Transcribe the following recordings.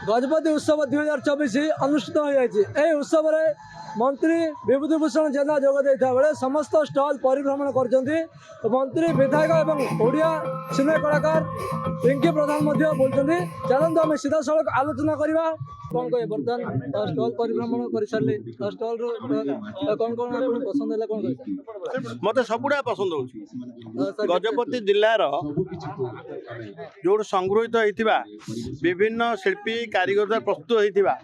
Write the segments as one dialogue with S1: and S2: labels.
S1: गजपति उत्सव 2024 अनुष्ठित हो जाए। उत्सव में मंत्री विभूति भूषण जेना जोग देता बेले समस्त स्टल परिभ्रमण कर मंत्री विधायक और ओडिया सिने कलाकार पिंकी प्रधान बोलते। चलते आम सीधा सड़क आलोचना करवा कौन कहे बर्तमान स्टल परिभ्रमण कर सारे स्टल कौन कौन पसंद है कौन कह
S2: मत सबुड़ा पसंद हो गजपति जिलार जो संगृहित होता विभिन्न शिल्पी कारीगर द्वारा प्रस्तुत होता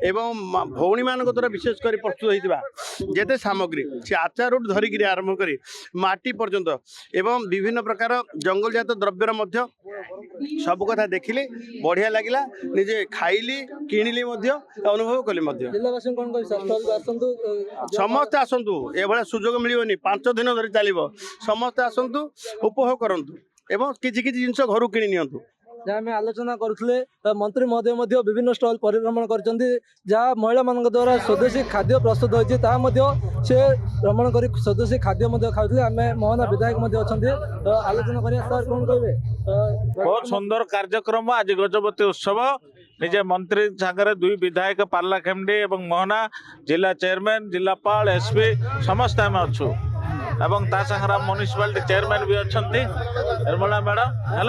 S2: एवं भौणी मान द्वारा विशेषकर प्रस्तुत होता जेते सामग्री से आचार धरिक आरंभ कर माटी पर्यंत एवं विभिन्न प्रकार जंगल जात द्रव्यर मध्य सब कथा देखिली बढ़िया लगिला निजे खाइली किणिली अनुभव कली समस्ते आसतु एभा सुजोग मिलनी 5 दिन धरी चलो समस्ते आसतु उपभोग करतु एवं किसी जिनस घर कि नियंतु
S1: जहाँ आम आलोचना करुले मंत्री महोदय विभिन्न स्टल परिभ्रमण कर महिला मान द्वारा स्वदेशी खाद्य प्रस्तुत होती से भ्रमण कर स्वदेशी खाद्य खाऊे आम मोहना विधायक अच्छा आलोचना करिया सर कौन कहे
S3: बहुत सुंदर कार्यक्रम आज गजपति उत्सव निजे मंत्री सागर 2 विधायक पार्लाखेमडी एवं मोहना जिला चेयरमैन जिलापाल एसपी समस्त आम अच्छु एवं ता संग्रा म्युनिसिपालिटी चेयरमैन भी अच्छा निर्मला मैडम है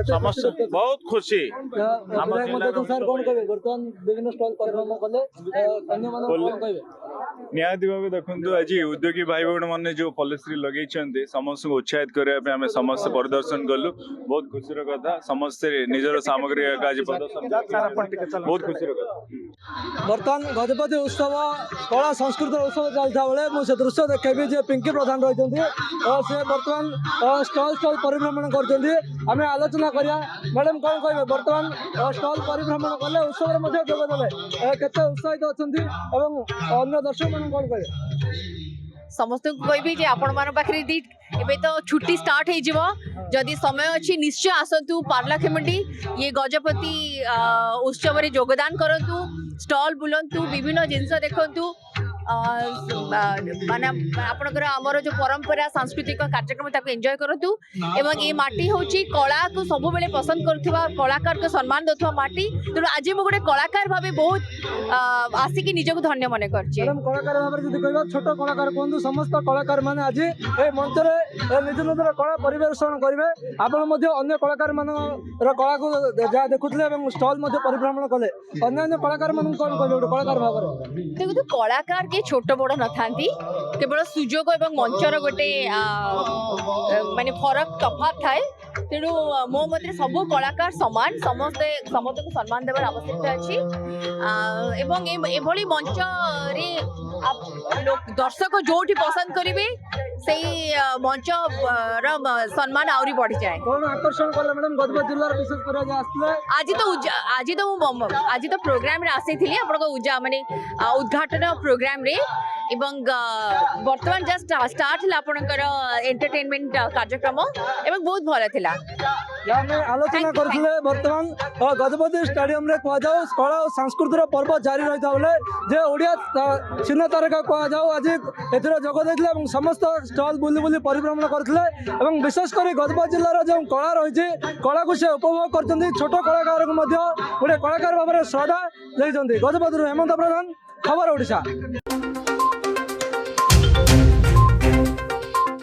S3: समस्त बहुत खुशी
S1: सर कौन कहे बर्तमान विभिन्न स्टल परिभ्रमण कले
S4: निहाती भाव देखो आज उद्योगी भाई भौण मैंने जो पॉलिसी लगे समस्त को उत्साहित करने आम समस्त परिदर्शन कलु बहुत खुशी कथा समस्त निजर सामग्री आज प्रदर्शन बहुत खुशी कथा।
S1: बर्तमान गजपति उत्सव कला संस्कृत उत्सव चलता बेले मुझे दृश्य देखेबी जे पिंकी प्रधान रही से बर्तमान स्टल परिभ्रमण कर आलोचना करिया मैडम कौन कहे बर्तमान स्टल परिभ्रमण कले उत्सव जोगदे केते उत्साहित अच्छा अन्य दर्शक मान कौन कहे
S5: समस्त कहबी आपण मान पाखरे एबे तो छुट्टी स्टार्ट हो जदि समय अच्छी निश्चय आसतु पार्लाखेमडी ये गजपति उत्सव रे योगदान करतु स्टॉल बुलंतु विभिन्न जिनस देखंतु माने आपनकर हमर जो परंपरा सांस्कृतिक कार्यक्रम ताको एंजॉय करतु एवं ये माटी होची कला को सब बेले पसंद करथुवा कलाकार को सम्मान दथुवा माटी तो आज मु गोटे कलाकार भाबे बहुत आसी कि निजको धन्य माने करछि।
S1: मैडम कलाकार भाबे जदि कहबा छोट कलाकार कोंदु समस्त कलाकार माने आज ए मंच रे निज निजर कला परिवेषण करिवे आपण मध्ये अन्य कलाकार मान रो कला को जा देखुतले एवं स्टॉल मध्ये परिभ्रमण कले अन्य कलाकार मान कोन कहबे कलाकार भाबे
S5: देखो कलाकार के छोट बड़ न थांती केवल सुजोग एवं मंचर गोटे माने फरक तफात थाए तेणु मो मते सब कलाकार समान समस्त को सम्मान देवार आवश्यकता अच्छी एवं एभली मंच रे लोक दर्शक जोठी पसंद करिवे सेही मंच सम्मान आउरी बढ़ी जाए।
S1: कौन आकर्षण कले मैडम गजपति जिल्ला विशेष कर आस्ते
S5: आज तो प्रोग्राम रे आसीथिली आपन को माने उद्घाटन प्रोग्राम रे एवं वर्तमान जस्ट स्टार्ट हला आपनकर एंटरटेनमेंट कार्यक्रम एवं बहुत भल थिला
S1: आलोचना करथिले वर्तमान गजपति स्टेडियम रे कह जाओ कला और संस्कृतिर पर्व जारी रहिता बेले जे ओडिया चिन्ह तारका कह जाओ आज एथरा जोग दैथिले एवं समस्त स्टॉल बुली बुली परिभ्रमण करथिले एवं विशेष कर गजपति जिल्लार जो कला रही कला को से उपभोग करछन्ती छोट कलाकार को मध्य गोटे कलाकार भाव में श्रद्धा देइछन्ती। गजपति हेमंत प्रधान खबर ओडिशा।